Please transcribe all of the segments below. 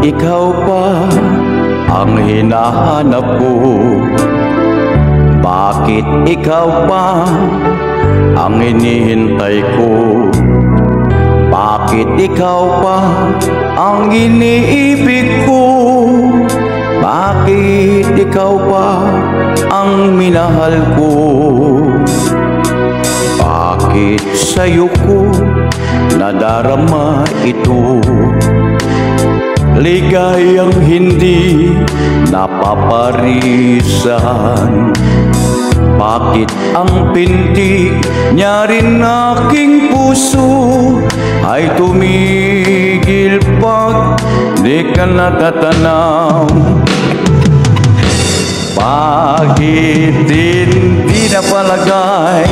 ikaw pa ang hinahanap ko? Bakit ikaw pa ang hinihintay ko? Bakit ikaw pa ang iniibig ko? Bakit ikaw pa ang minahal ko? Bakit sa'yo ko nadarama ito? Ligayang hindi napaparisan. Bakit ang pinti niya rin aking puso ay tumigil pag di ka natatanaw? Bakit hindi napalagay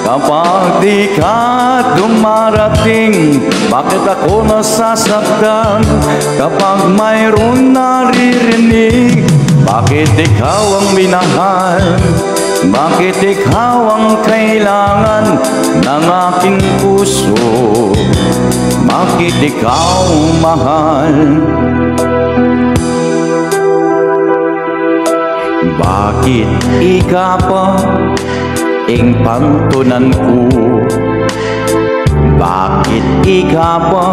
kapag di ka dumarating? Bakit ako nasasaktan kapag mayroon naririnig? Bakit ikaw ang minahal? Bakit ikaw ang kailangan ng aking puso? Bakit ikaw mahal? Bakit ikaw pa ang pangtunan ko? Bakit ikaw pa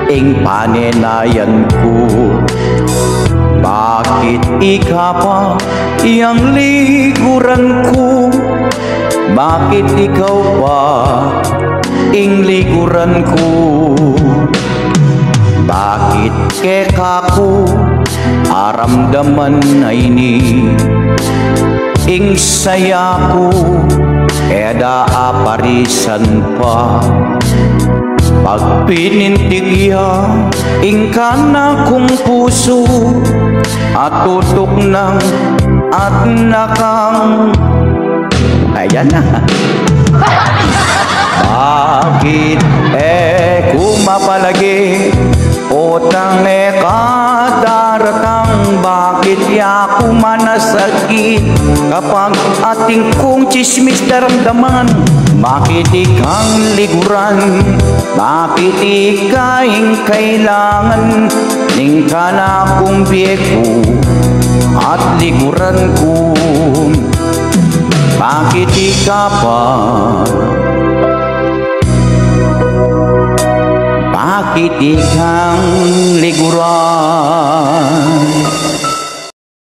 ang paninayan ko? Bakit ikaw pa iyang liguran ko? Bakit ikaw pa ang liguran ko? Bakit keka ko aramdaman ay ni ing saya ko eda aparisan pa? Pag pinintigya ing kana kong puso at tutok ng at nakang ayan na. Bakit kumapalagi utang kadaratang? Bakit yaku manasakit kapag ating kong chismis daramdaman? Bakit ikang liguran? Bakit ikaing kailangan ning kana kong biyeko at liguran ko? Bakit ika pa? Bakit ikang liguran?